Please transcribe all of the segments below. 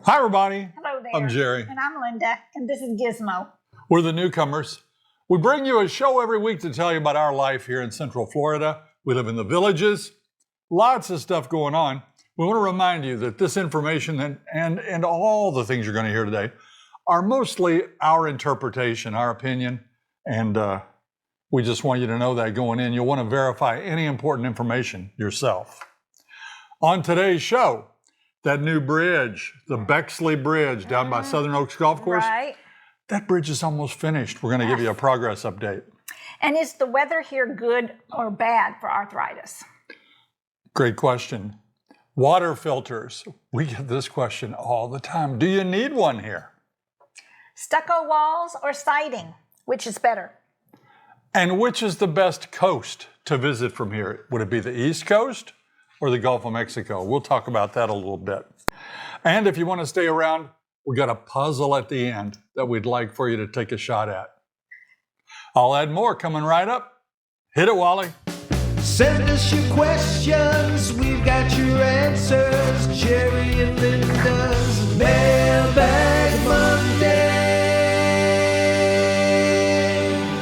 Hi, everybody. Hello there. I'm Jerry. And I'm Linda, and this is Gizmo. We're the Newcomers. We bring you a show every week to tell you about our life here in Central Florida. We live in the villages. Lots of stuff going on. We want to remind you that this information and all the things you're going to hear today are mostly our interpretation, our opinion, and we just want you to know that going in. You'll want to verify any important information yourself. On today's show, that new bridge, the Bexley Bridge down by Southern Oaks Golf Course, Right. that bridge is almost finished. We're going to give you a progress update. And is the weather here good or bad for arthritis? Great question. Water filters. We get this question all the time. Do you need one here? Stucco walls or siding? Which is better? And which is the best coast to visit from here? Would it be the East Coast or the Gulf of Mexico? We'll talk about that a little bit. And if you want to stay around, we got a puzzle at the end that we'd like for you to take a shot at. I'll add more coming right up. Hit it, Wally. Send us your questions, we've got your answers. Jerry and Linda's Mailbag Monday.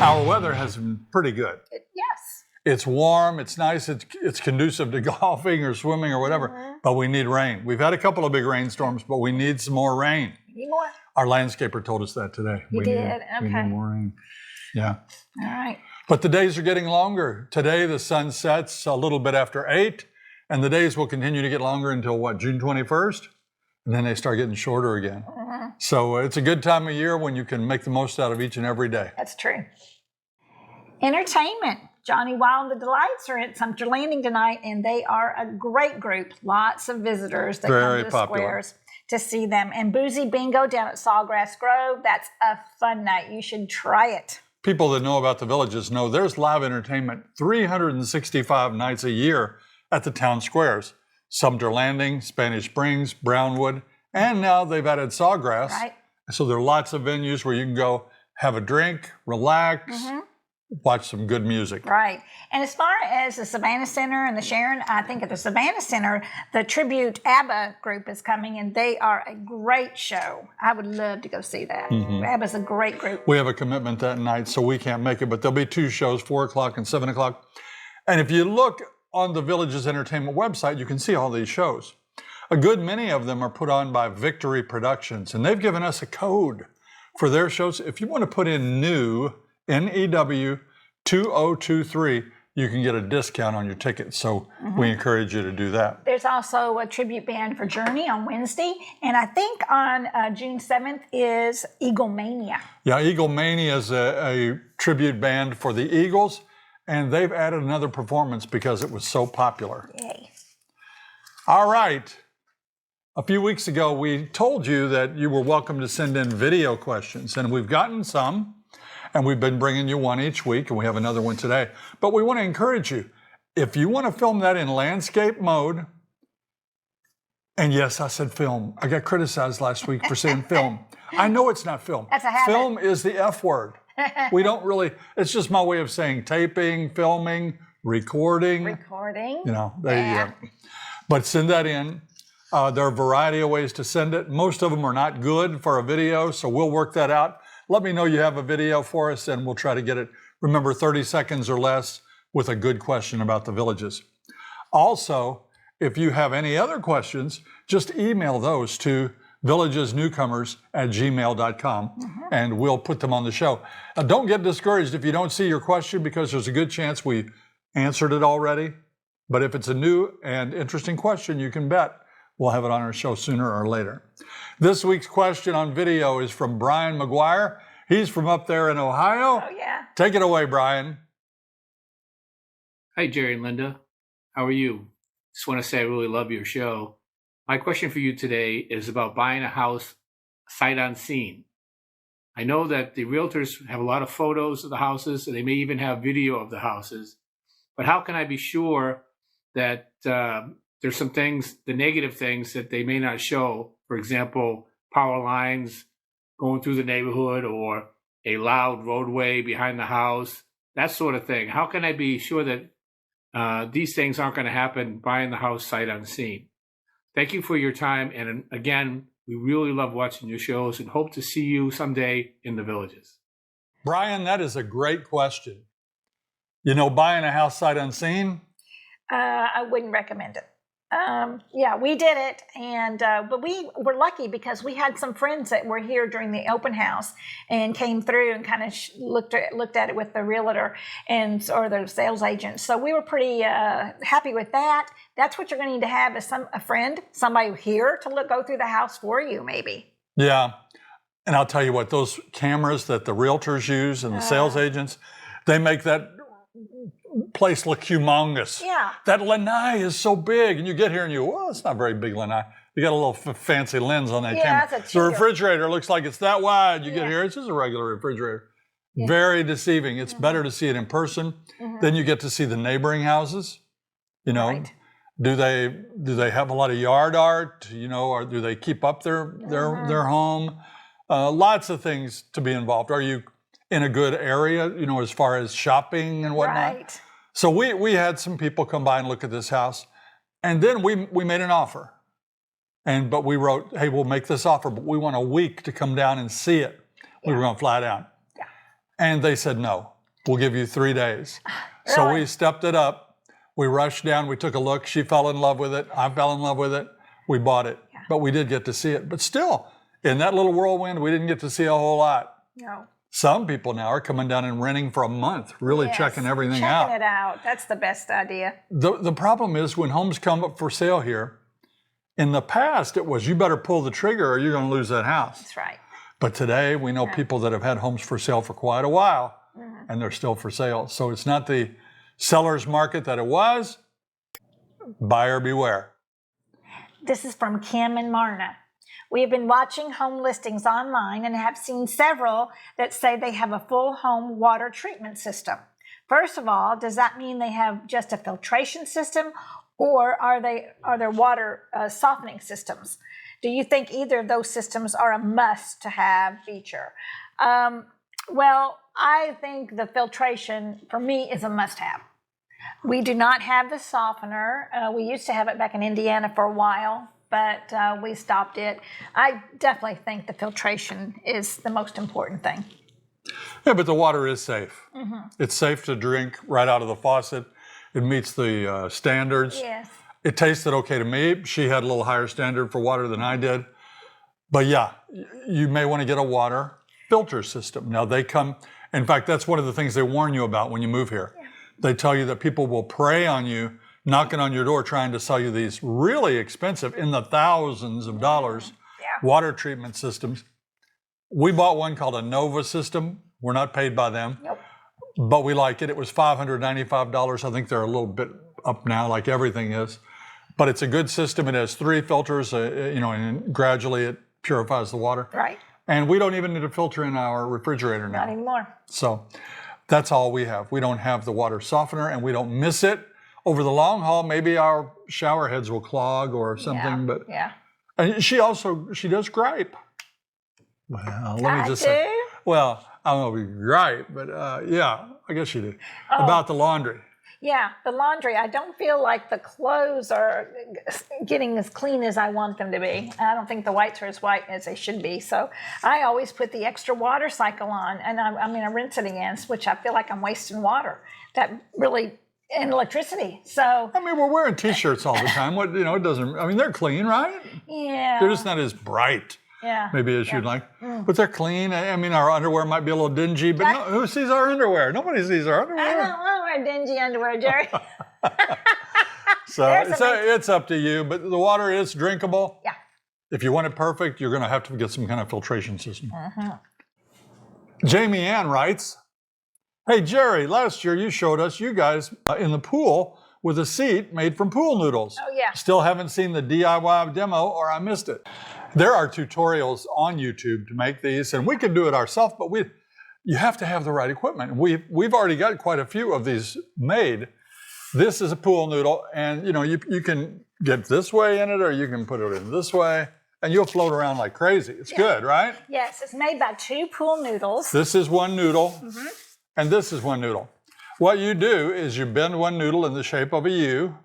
Our weather has been pretty good. Yes. It's warm, it's nice, it's conducive to golfing or swimming or whatever, but we need rain. We've had a couple of big rainstorms, but we need some more rain. Need more? Our landscaper told us that today. You did? We Okay. need more rain. Yeah. All right. But the days are getting longer. Today the sun sets a little bit after 8, and the days will continue to get longer until what, June 21st? And then they start getting shorter again. So it's a good time of year when you can make the most out of each and every day. That's true. Entertainment. Johnny Wild and the Delights are at Sumter Landing tonight, and they are a great group. Lots of visitors that Very come to the popular. squares to see them. And Boozy Bingo down at Sawgrass Grove. That's a fun night. You should try it. People that know about the villages know there's live entertainment 365 nights a year at the town squares. Sumter Landing, Spanish Springs, Brownwood, and now they've added Sawgrass. Right. So there are lots of venues where you can go have a drink, relax, watch some good music. Right. And as far as the Savannah Center and the Sharon, I think at the Savannah Center, the Tribute ABBA group is coming, and they are a great show. I would love to go see that. ABBA's a great group. We have a commitment that night, so we can't make it, but there'll be 2 shows, 4 o'clock and 7 o'clock. And if you look on the Villages Entertainment website, you can see all these shows. A good many of them are put on by Victory Productions, and they've given us a code for their shows. If you want to put in NEW, N-E-W 2023, you can get a discount on your ticket. So we encourage you to do that. There's also a tribute band for Journey on Wednesday, and I think on June 7th is Eaglemania. Yeah, Eaglemania is a tribute band for the Eagles, and they've added another performance because it was so popular. Yay. All right. A few weeks ago, we told you that you were welcome to send in video questions, and we've gotten some. And we've been bringing you one each week, and we have another one today. But we want to encourage you, if you want to film that in landscape mode, and yes, I said film. I got criticized last week for saying film. I know it's not film. That's a habit. Film is the F word. We don't really, it's just my way of saying taping, filming, recording. Recording. You know, there you go. But send that in. There are a variety of ways to send it. Most of them are not good for a video, so we'll work that out. Let me know you have a video for us, and we'll try to get it. Remember, 30 seconds or less with a good question about the villages. Also, if you have any other questions, just email those to villagesnewcomers@gmail.com, and we'll put them on the show. Now, don't get discouraged if you don't see your question, because there's a good chance we answered it already. But if it's a new and interesting question, you can bet we'll have it on our show sooner or later. This week's question on video is from Brian McGuire. He's from up there in Ohio. Oh, yeah. Take it away, Brian. Hi, Jerry and Linda. How are you? Just want to say I really love your show. My question for you today is about buying a house sight unseen. I know that the realtors have a lot of photos of the houses, and they may even have video of the houses. But how can I be sure that there's some things, the negative things that they may not show? For example, power lines going through the neighborhood, or a loud roadway behind the house, that sort of thing. How can I be sure that these things aren't going to happen buying the house sight unseen? Thank you for your time. And again, We really love watching your shows and hope to see you someday in the Villages. Brian, that is a great question. You know, buying a house sight unseen? I wouldn't recommend it. Yeah, we did it, and but we were lucky because we had some friends that were here during the open house and came through and kind of looked at it with the realtor or the sales agent. So we were pretty happy with that. That's what you're going to need to have is a friend, somebody here to go through the house for you, maybe. Yeah, and I'll tell you what, those cameras that the realtors use and the sales agents, they make that place look humongous. Yeah. That lanai is so big, and you get here and well, it's not very big lanai. You got a little fancy lens on that camera. That's the refrigerator looks like it's that wide. You get here, it's just a regular refrigerator. Yeah. Very deceiving. It's better to see it in person. Then you get to see the neighboring houses. You know, right. do they have a lot of yard art? You know, or do they keep up their home? Lots of things to be involved. Are you in a good area, you know, as far as shopping and whatnot? Right. So we had some people come by and look at this house, and then we made an offer. But we wrote, hey, we'll make this offer, but we want a week to come down and see it. We were going to fly down. Yeah. And they said, no, we'll give you 3 days. Really? So we stepped it up. We rushed down. We took a look. She fell in love with it. I fell in love with it. We bought it. Yeah. But we did get to see it. But still, in that little whirlwind, we didn't get to see a whole lot. No. Some people now are coming down and renting for a month, really checking everything out. Checking it out. That's the best idea. The problem is when homes come up for sale here, in the past it was you better pull the trigger or you're going to lose that house. That's right. But today we know people that have had homes for sale for quite a while and they're still for sale. So it's not the seller's market that it was. Buyer beware. This is from Kim and Marna. We have been watching home listings online and have seen several that say they have a full home water treatment system. First of all, does that mean they have just a filtration system, or are there water softening systems? Do you think either of those systems are a must-to-have feature? Well, I think the filtration for me is a must-have. We do not have the softener. We used to have it back in Indiana for a while, but we stopped it. I definitely think the filtration is the most important thing. Yeah, but the water is safe. It's safe to drink right out of the faucet. It meets the standards. Yes. It tasted okay to me. She had a little higher standard for water than I did. But yeah, you may want to get a water filter system. Now they come, in fact, that's one of the things they warn you about when you move here. Yeah. They tell you that people will prey on you, knocking on your door, trying to sell you these really expensive, in the thousands of dollars, water treatment systems. We bought one called a Nova system. We're not paid by them, but we like it. It was $595. I think they're a little bit up now, like everything is. But it's a good system. It has 3 filters, and gradually it purifies the water. Right. And we don't even need a filter in our refrigerator now. Not anymore. So that's all we have. We don't have the water softener, and we don't miss it. Over the long haul, maybe our shower heads will clog or something. But and she does gripe. Well, let me just say. Well, I don't know if you gripe, but I guess she did. About the laundry. Yeah, the laundry. I don't feel like the clothes are getting as clean as I want them to be. I don't think the whites are as white as they should be. So I always put the extra water cycle on, and I rinse it again, which I feel like I'm wasting water. That really, and electricity. So I mean, we're wearing T-shirts all the time. It doesn't. I mean, they're clean, right? Yeah. They're just not as bright. Yeah. Maybe as you'd like. But they're clean. I mean, our underwear might be a little dingy, but who sees our underwear? Nobody sees our underwear. I don't want to wear dingy underwear, Jerry. So it's up to you, but the water is drinkable. Yeah. If you want it perfect, you're going to have to get some kind of filtration system. Jamie Ann writes, hey, Jerry, last year you showed us you guys in the pool with a seat made from pool noodles. Oh, yeah. Still haven't seen the DIY demo, or I missed it. There are tutorials on YouTube to make these, and we can do it ourselves, but you have to have the right equipment. We've already got quite a few of these made. This is a pool noodle, and you can get this way in it, or you can put it in this way, and you'll float around like crazy. It's good, right? Yes, it's made by 2 pool noodles. This is one noodle, and this is one noodle. What you do is you bend one noodle in the shape of a U,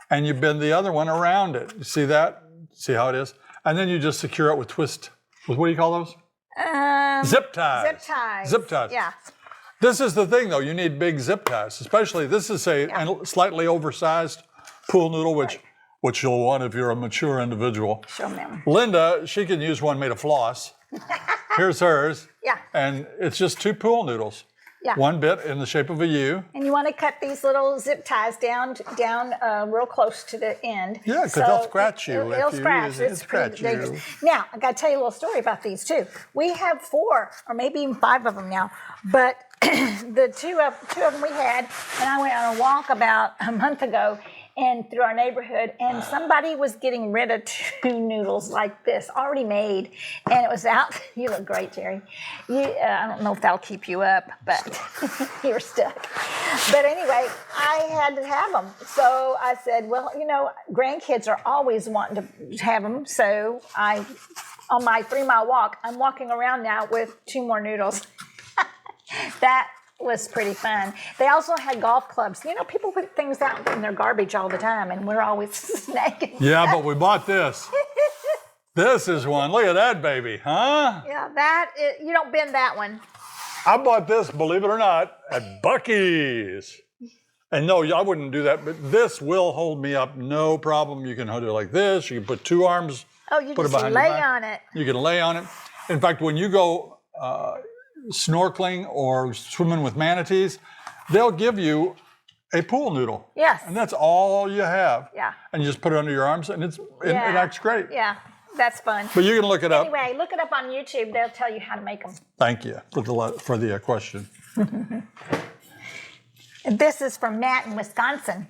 and you bend the other one around it. You see that? See how it is? and then you just secure it with what do you call those? Zip ties. Zip ties. Zip ties. Yeah. This is the thing, though. You need big zip ties, especially this is a slightly oversized pool noodle, which you'll want if you're a mature individual. Show them. Linda, she can use one made of floss. Here's hers. Yeah. And it's just 2 pool noodles. Yeah. One bit in the shape of a U. And you want to cut these little zip ties down real close to the end. Yeah, because they'll scratch you. It'll scratch. It's pretty dangerous. Now, I got to tell you a little story about these too. We have 4 or maybe even 5 of them now, but the two of them we had, and I went on a walk about a month ago and through our neighborhood, and somebody was getting rid of 2 noodles like this, already made, and it was out. You look great, Jerry. I don't know if that'll keep you up, but you're stuck. But anyway, I had to have them. So I said, well, grandkids are always wanting to have them. So on my 3-mile walk, I'm walking around now with 2 more noodles. That was pretty fun. They also had golf clubs. People put things out in their garbage all the time, and we're always snagging. Yeah, but we bought this. This is one. Look at that baby, huh? Yeah, you don't bend that one. I bought this, believe it or not, at Buc-ee's. And no, I wouldn't do that, but this will hold me up, no problem. You can hold it like this. You can put 2 arms. Oh, you put just it behind your lay back. on it. You can lay on it. In fact, when you go snorkeling or swimming with manatees, they'll give you a pool noodle. Yes. And that's all you have. Yeah. And you just put it under your arms, and it acts great. Yeah, that's fun. But you can look it up. Anyway, look it up on YouTube. They'll tell you how to make them. Thank you for the question. And this is from Matt in Wisconsin.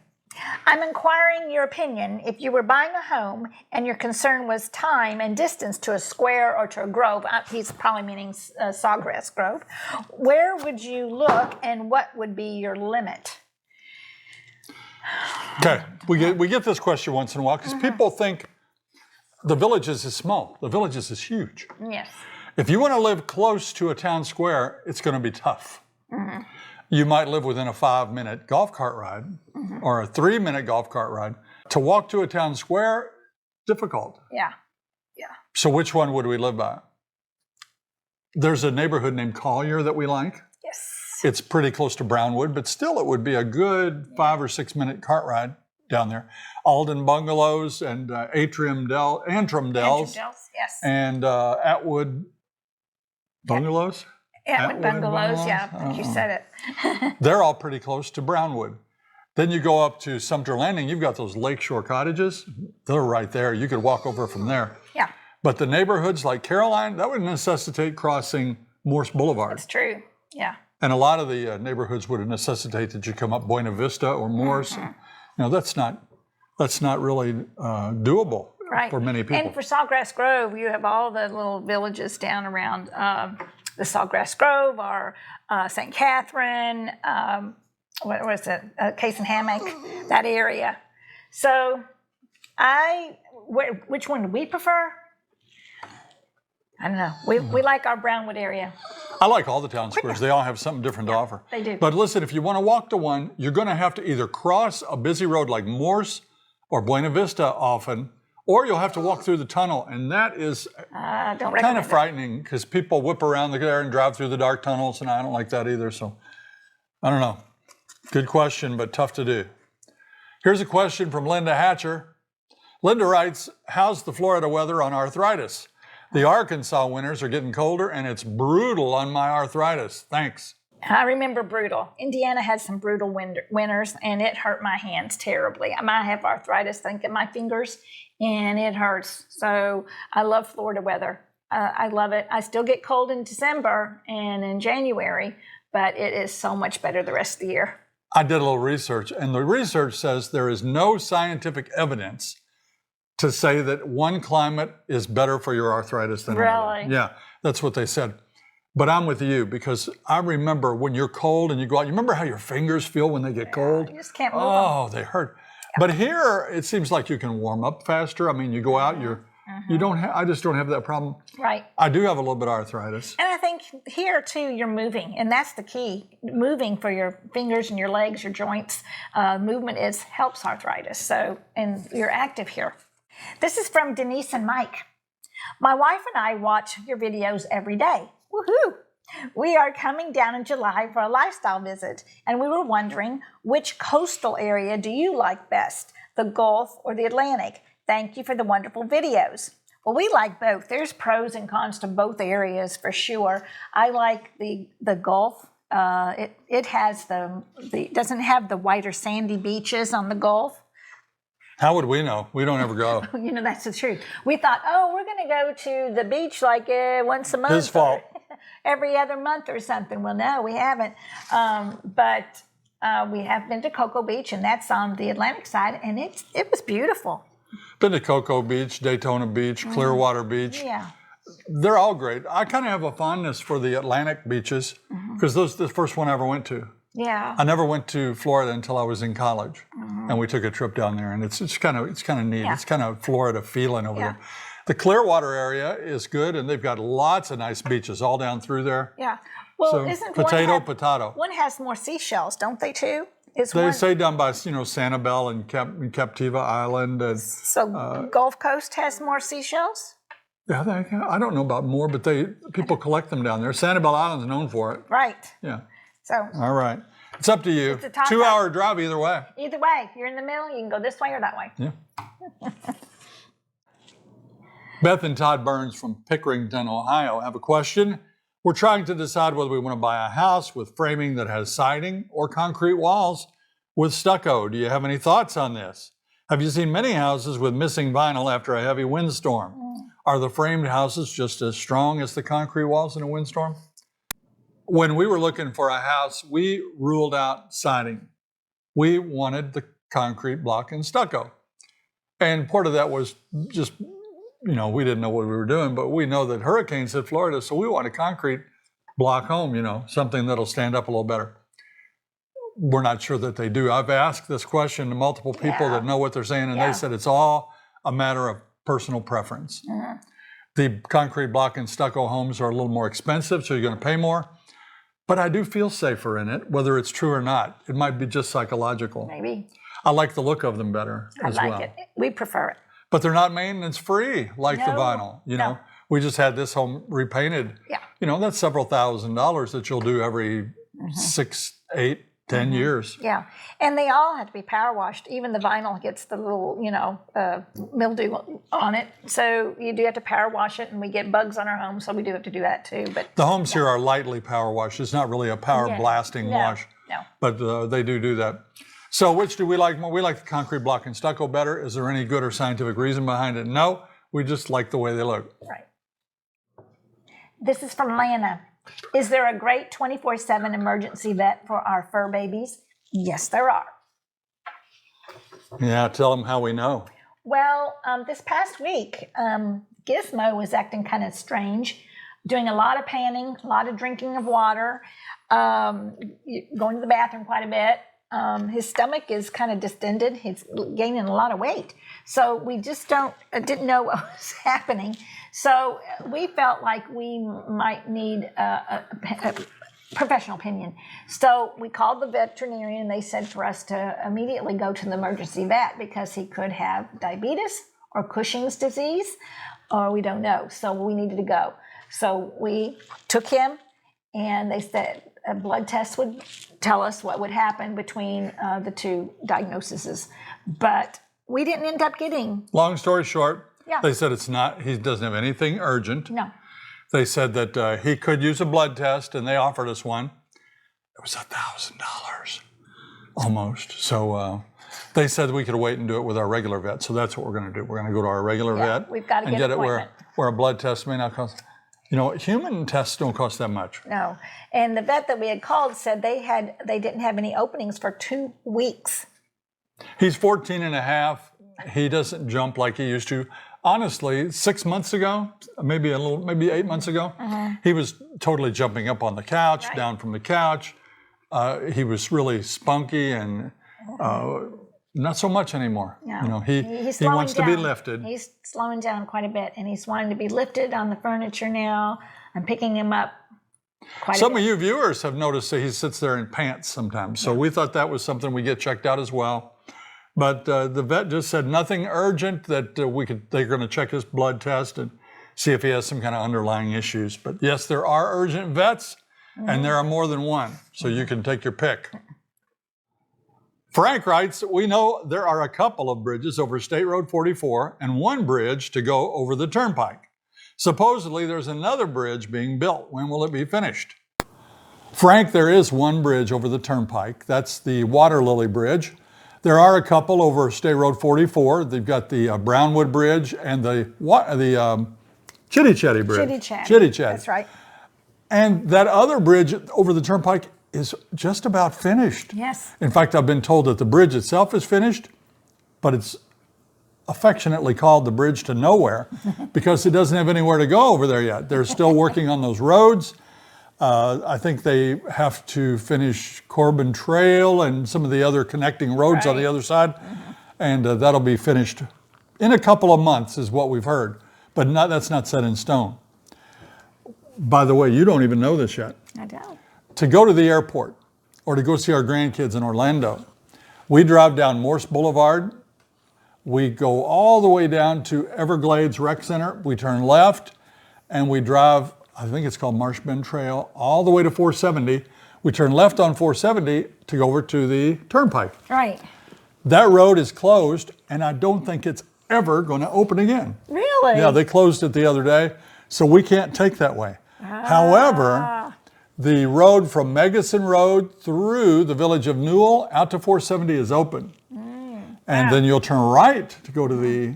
I'm inquiring your opinion. If you were buying a home and your concern was time and distance to a square or to a grove, he's probably meaning Sawgrass Grove, where would you look and what would be your limit? Okay, we get this question once in a while because people think the Villages is small. The Villages is huge. Yes. If you want to live close to a town square, it's going to be tough. You might live within a 5-minute golf cart ride or a 3-minute golf cart ride. To walk to a town square, difficult. Yeah. So which one would we live by? There's a neighborhood named Collier that we like. Yes. It's pretty close to Brownwood, but still it would be a good 5 or 6-minute cart ride down there. Alden Bungalows and Antrim Dells, Yes. and Atwood Bungalows. Atwood Bungalows, yeah, I think you said it. They're all pretty close to Brownwood. Then you go up to Sumter Landing, you've got those lakeshore cottages. They're right there. You could walk over from there. Yeah. But the neighborhoods like Caroline, that would necessitate crossing Morse Boulevard. That's true, yeah. And a lot of the neighborhoods would necessitate that you come up Buena Vista or Morse. That's not really doable for many people. And for Sawgrass Grove, you have all the little villages down around the Sawgrass Grove or St. Catherine, what was it, Case and Hammock, that area. So which one do we prefer? I don't know. We like our Brownwood area. I like all the town squares. They all have something different to offer. They do. But listen, if you want to walk to one, you're going to have to either cross a busy road like Morse or Buena Vista often, or you'll have to walk through the tunnel. And that is kind of frightening because people whip around there and drive through the dark tunnels, and I don't like that either. So I don't know. Good question, but tough to do. Here's a question from Linda Hatcher. Linda writes, how's the Florida weather on arthritis? The Arkansas winters are getting colder, and it's brutal on my arthritis. Thanks. I remember brutal. Indiana had some brutal winters, and it hurt my hands terribly. I might have arthritis, I think, in my fingers, and it hurts. So I love Florida weather. I love it. I still get cold in December and in January, but it is so much better the rest of the year. I did a little research, and the research says there is no scientific evidence to say that one climate is better for your arthritis than another. Really? Yeah, that's what they said. But I'm with you because I remember when you're cold and you go out, you remember how your fingers feel when they get cold? You just can't move them. They hurt. Yeah. But here, it seems like you can warm up faster. I mean, you go out, I just don't have that problem. Right. I do have a little bit of arthritis. And I think here, too, you're moving, and that's the key. Moving for your fingers and your legs, your joints. Movement helps arthritis, and you're active here. This is from Denise and Mike. My wife and I watch your videos every day. Woohoo! We are coming down in July for a lifestyle visit, and we were wondering, which coastal area do you like best, the Gulf or the Atlantic? Thank you for the wonderful videos. Well, we like both. There's pros and cons to both areas for sure. I like the Gulf. It has doesn't have the whiter sandy beaches on the Gulf. How would we know? We don't ever go. You know, that's the truth. We thought, we're going to go to the beach like once a month. His fault. Every other month or something. Well, no, we haven't. But we have been to Cocoa Beach, and that's on the Atlantic side, and it was beautiful. Been to Cocoa Beach, Daytona Beach, Clearwater Beach. Yeah. They're all great. I kind of have a fondness for the Atlantic beaches because those the first one I ever went to. Yeah. I never went to Florida until I was in college, and we took a trip down there, and it's kind of neat. Yeah. It's kind of Florida feeling over there. The Clearwater area is good, and they've got lots of nice beaches all down through there. Yeah. Well, So, isn't potato. one has more seashells, don't they too? They say down by Sanibel and Captiva Island. And, so Gulf Coast has more seashells? yeah, I don't know about more, but people collect them down there. Sanibel Island's known for it. Right. Yeah. So All right. It's up to you. It's a toss-up. 2-hour drive either way. either way, if you're in the middle, you can go this way or that way. Yeah. Beth and Todd Burns from Pickerington, Ohio have a question. We're trying to decide whether we want to buy a house with framing that has siding or concrete walls with stucco. Do you have any thoughts on this? Have you seen many houses with missing vinyl after a heavy windstorm? Are the framed houses just as strong as the concrete walls in a windstorm? When we were looking for a house, we ruled out siding. We wanted the concrete block and stucco. And part of that was just, we didn't know what we were doing, but we know that hurricanes hit Florida, so we want a concrete block home, something that'll stand up a little better. We're not sure that they do. I've asked this question to multiple people that know what they're saying, and they said it's all a matter of personal preference. The concrete block and stucco homes are a little more expensive, so you're going to pay more. But I do feel safer in it, whether it's true or not. It might be just psychological. Maybe. I like the look of them better as well. I like it. We prefer it. But they're not maintenance free like the No, vinyl. no. We just had this home repainted. Yeah. That's several $1,000s that you'll do every 6, 8, 10 years. Yeah. And they all have to be power washed. Even the vinyl gets the little, mildew on it. So you do have to power wash it, and we get bugs on our home, so we do have to do that too. But The homes here are lightly power washed. It's not really a power blasting wash. No. But they do that. So which do we like more? We like the concrete block and stucco better. Is there any good or scientific reason behind it? No. We just like the way they look. Right. This is from Lana. Is there a great 24/7 emergency vet for our fur babies? Yes, there are. Yeah, tell them how we know. Well, this past week, Gizmo was acting kind of strange, doing a lot of panting, a lot of drinking of water, going to the bathroom quite a bit. His stomach is kind of distended. He's gaining a lot of weight. So we just didn't know what was happening. So we felt like we might need a professional opinion. So we called the veterinarian. They said for us to immediately go to the emergency vet because he could have diabetes or Cushing's disease, or we don't know. So we needed to go. So we took him, and they said a blood test would tell us what would happen between the two diagnoses. But we didn't end up getting. Long story short, Yeah. they said he doesn't have anything urgent. No. They said that he could use a blood test, and they offered us one. It was $1,000, almost. So they said we could wait and do it with our regular vet. So that's what we're going to do. We're going to go to our regular vet. We've got to and get an it appointment. where a blood test may not cost. Human tests don't cost that much. No. And the vet that we had called said they didn't have any openings for 2 weeks. He's 14 and a half. He doesn't jump like he used to. Honestly, 6 months ago, maybe 8 months ago, he was totally jumping up on the couch, down from the couch. He was really spunky and not so much anymore. No. He slowing wants to be down. lifted. He's slowing down quite a bit, and he's wanting to be lifted on the furniture now. I'm picking him up quite a Some bit. of you viewers have noticed that he sits there in pants sometimes. So we thought that was something we get checked out as well. But the vet just said nothing urgent, that they're going to check his blood test and see if he has some kind of underlying issues. But yes, there are urgent vets, and there are more than one, so you can take your pick. Frank writes, we know there are a couple of bridges over State Road 44 and one bridge to go over the turnpike. Supposedly, there's another bridge being built. When will it be finished? Frank, there is one bridge over the turnpike. That's the Water Lily Bridge. There are a couple over State Road 44. They've got the Brownwood Bridge and the Chitty Chatty Bridge. Chitty Chatty. That's right. And that other bridge over the turnpike is just about finished. Yes. In fact, I've been told that the bridge itself is finished, but it's affectionately called the Bridge to Nowhere because it doesn't have anywhere to go over there yet. They're still working on those roads. I think they have to finish Corbin Trail and some of the other connecting roads on the other side. And that'll be finished in a couple of months is what we've heard. But that's not set in stone. By the way, you don't even know this yet. I don't. To go to the airport or to go see our grandkids in Orlando, we drive down Morse Boulevard. We go all the way down to Everglades Rec Center. We turn left and we drive, I think it's called Marsh Bend Trail, all the way to 470. We turn left on 470 to go over to the turnpike. Right. That road is closed and I don't think it's ever going to open again. Really? Yeah, they closed it the other day, so we can't take that way. However, the road from Megason Road through the village of Newell out to 470 is open. And then you'll turn right to go to the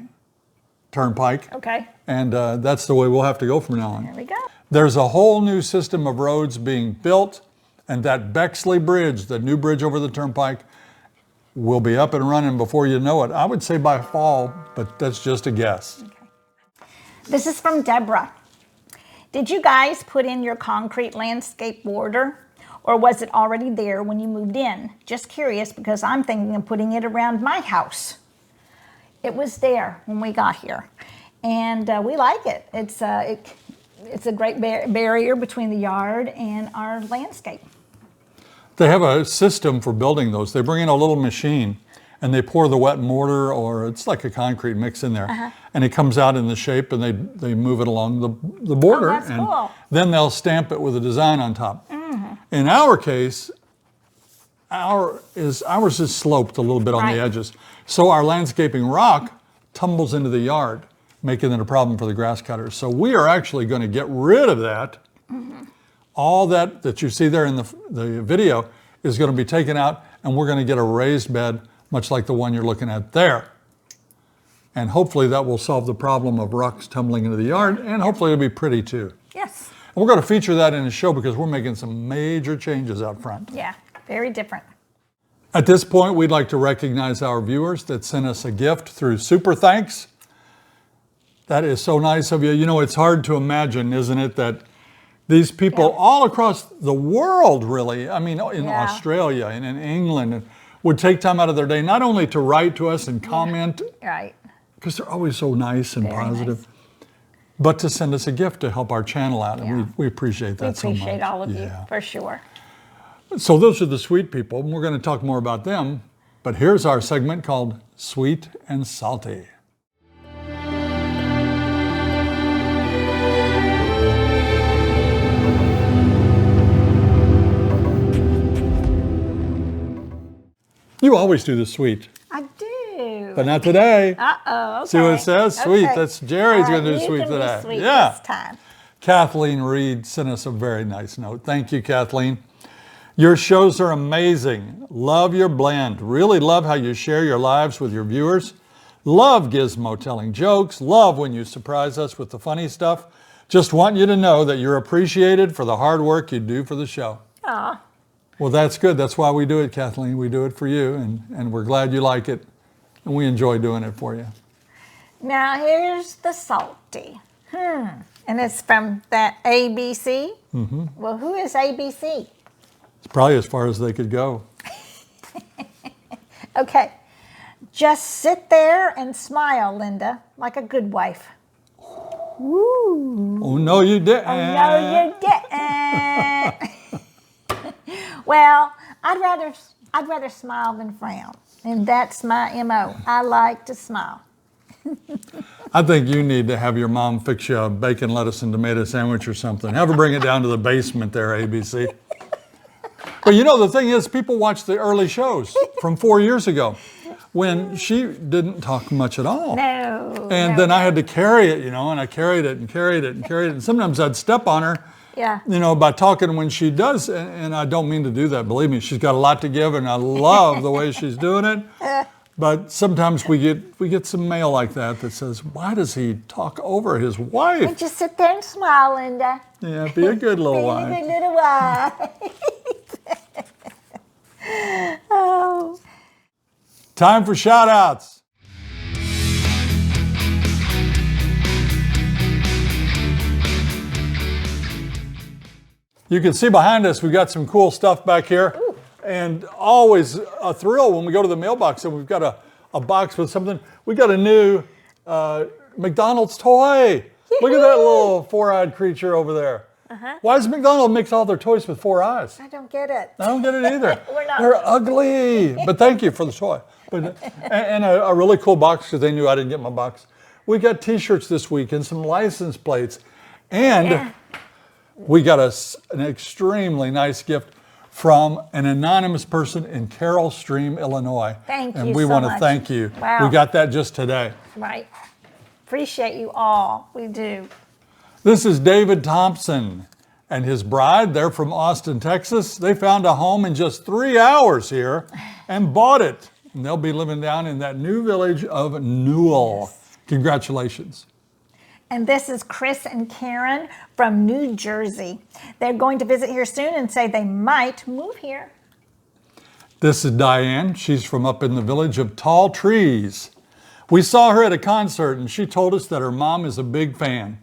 turnpike. Okay. And that's the way we'll have to go from now on. There we go. There's a whole new system of roads being built, and that Bexley Bridge, the new bridge over the turnpike, will be up and running before you know it. I would say by fall, but that's just a guess. Okay. This is from Deborah. Did you guys put in your concrete landscape border, or was it already there when you moved in? Just curious because I'm thinking of putting it around my house. It was there when we got here, and we like it. It's a great barrier between the yard and our landscape. They have a system for building those. They bring in a little machine and they pour the wet mortar, or it's like a concrete mix in there, and it comes out in the shape, and they move it along the border, that's and cool. then they'll stamp it with a design on top. In our case, ours is sloped a little bit on the edges, so our landscaping rock tumbles into the yard, making it a problem for the grass cutters. So we are actually going to get rid of that. All that you see there in the video is going to be taken out, and we're going to get a raised bed, much like the one you're looking at there. And hopefully that will solve the problem of rocks tumbling into the yard, and hopefully it'll be pretty too. Yes. And we're going to feature that in the show because we're making some major changes out front. Yeah, very different. At this point, we'd like to recognize our viewers that sent us a gift through Super Thanks. That is so nice of you. You know, it's hard to imagine, isn't it, that these people all across the world, really, I mean, in Australia and in England, would take time out of their day not only to write to us and comment, Right. because they're always so nice and Very positive, nice. but to send us a gift to help our channel out. And we appreciate that so much. We appreciate all of you, for sure. So those are the sweet people, and we're going to talk more about them. But here's our segment called Sweet and Salty. You always do the sweet, I do. but not today. Uh-oh, okay. See what it says? Sweet. Okay. That's Jerry's All going to right, do you sweet can do today. sweet Yeah. this time. Kathleen Reed sent us a very nice note. Thank you, Kathleen. Your shows are amazing. Love your blend. Really love how you share your lives with your viewers. Love Gizmo telling jokes. Love when you surprise us with the funny stuff. Just want you to know that you're appreciated for the hard work you do for the show. Aw. Well, that's good. That's why we do it, Kathleen. We do it for you, and we're glad you like it, and we enjoy doing it for you. Now here's the salty. And it's from that ABC. Well, who is ABC? It's probably as far as they could go. Okay. Just sit there and smile, Linda, like a good wife. Woo. Oh, no, you didn't. Oh, no, you didn't. Well, I'd rather smile than frown, and that's my MO. I like to smile. I think you need to have your mom fix you a bacon, lettuce, and tomato sandwich or something. Have her bring it down to the basement there, ABC. But you know, the thing is, people watch the early shows from 4 years ago when she didn't talk much at all. No. And then I had to carry it, and I carried it and carried it and carried it. And sometimes I'd step on her, Yeah. by talking when she does. And I don't mean to do that. Believe me, she's got a lot to give, and I love the way she's doing it. But sometimes we get some mail like that says, why does he talk over his wife? And just sit there and smile, Linda. Yeah, be a good little Be a wife. good little wife. Oh. Time for shout outs. You can see behind us, we've got some cool stuff back here. Ooh. And always a thrill when we go to the mailbox and we've got a box with something. We got a new McDonald's toy. Look at that little four-eyed creature over there. Why does McDonald's mix all their toys with 4 eyes? I don't get it. I don't get it either. We're not- They're ugly. But thank you for the toy. But and a really cool box because they knew I didn't get my box. We got T-shirts this week and some license plates. And we got an extremely nice gift from an anonymous person in Carroll Stream, Illinois. Thank you And we so want to much. thank you. Wow. We got that just today. Right. Appreciate you all. We do. This is David Thompson and his bride. They're from Austin, Texas. They found a home in just 3 hours here and bought it. And they'll be living down in that new village of Newell. Yes. Congratulations. And this is Chris and Karen from New Jersey. They're going to visit here soon and say they might move here. This is Diane. She's from up in the village of Tall Trees. We saw her at a concert and she told us that her mom is a big fan.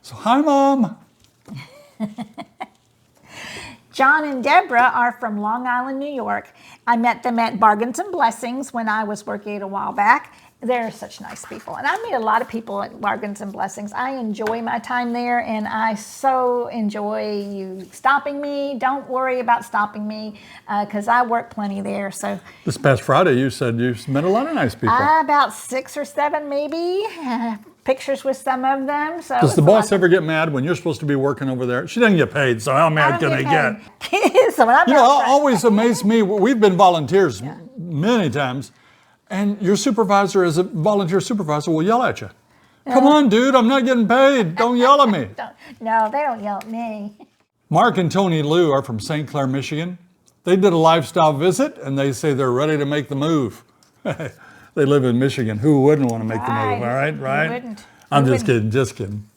So, hi, Mom. John and Deborah are from Long Island, New York. I met them at Bargains and Blessings when I was working a while back. They're such nice people. And I meet a lot of people at Bargains and Blessings. I enjoy my time there, and I so enjoy you stopping me. Don't worry about stopping me, because I work plenty there. So This past Friday, you said you met a lot of nice people. about 6 or 7 maybe. Pictures with some of them. So Does the boss ever get mad when you're supposed to be working over there? She doesn't get paid, so how mad can they get? So when I'm You know, out it always amazed me. We've been volunteers many times, and your supervisor, as a volunteer supervisor, will yell at you. Come on, dude, I'm not getting paid. Don't yell at me. no, they don't yell at me. Mark and Tony Liu are from St. Clair, Michigan. They did a lifestyle visit, and they say they're ready to make the move. They live in Michigan. Who wouldn't want to make the move, all right? Who Right? wouldn't? I'm Who just kidding, just kidding.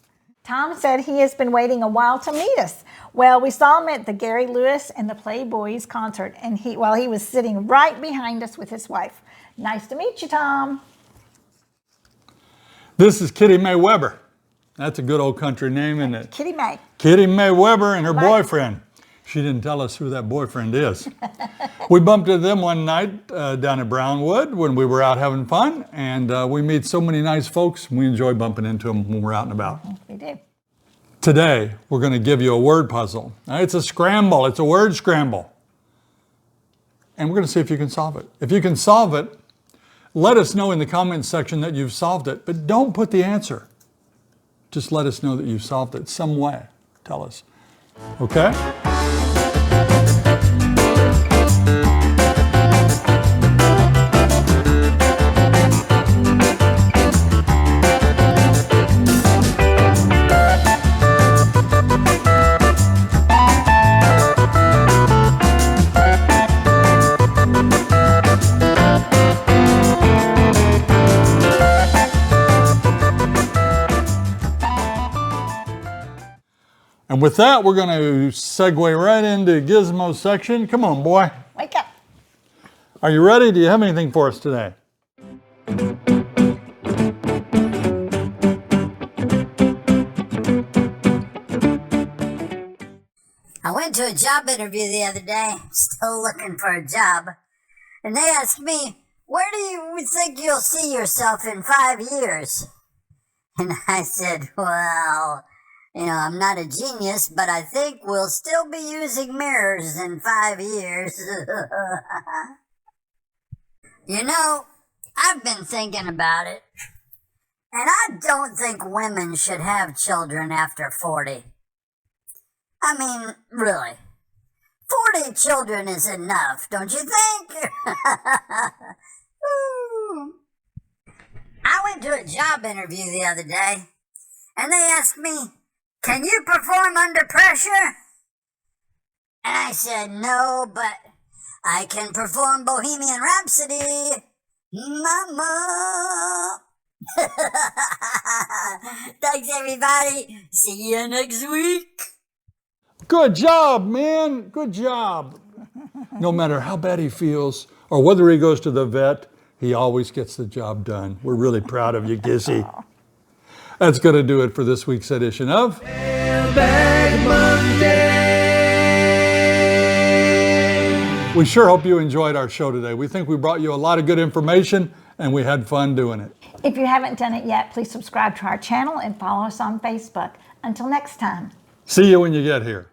Tom said he has been waiting a while to meet us. Well, we saw him at the Gary Lewis and the Playboys concert, and he was sitting right behind us with his wife. Nice to meet you, Tom. This is Kitty Mae Weber. That's a good old country name, isn't it? Kitty Mae. Kitty Mae Weber and her Right. boyfriend. She didn't tell us who that boyfriend is. We bumped into them one night down at Brownwood when we were out having fun, and we meet so many nice folks. We enjoy bumping into them when we're out and about. We do. Today, we're going to give you a word puzzle. Now, it's a scramble. It's a word scramble. And we're going to see if you can solve it. If you can solve it, let us know in the comments section that you've solved it, but don't put the answer. Just let us know that you've solved it some way. Tell us. Okay? And with that, we're going to segue right into Gizmo's section. Come on, boy. Wake up. Are you ready? Do you have anything for us today? I went to a job interview the other day, still looking for a job, and they asked me, where do you think you'll see yourself in 5 years? And I said, well, I'm not a genius, but I think we'll still be using mirrors in 5 years. I've been thinking about it. And I don't think women should have children after 40. I mean, really. 40 children is enough, don't you think? I went to a job interview the other day, and they asked me, "Can you perform under pressure?" And I said, "No, but I can perform Bohemian Rhapsody, Mama." Thanks, everybody. See you next week. Good job, man. Good job. No matter how bad he feels or whether he goes to the vet, he always gets the job done. We're really proud of you, Gizzy. That's going to do it for this week's edition of Mailbag Monday. We sure hope you enjoyed our show today. We think we brought you a lot of good information and we had fun doing it. If you haven't done it yet, please subscribe to our channel and follow us on Facebook. Until next time. See you when you get here.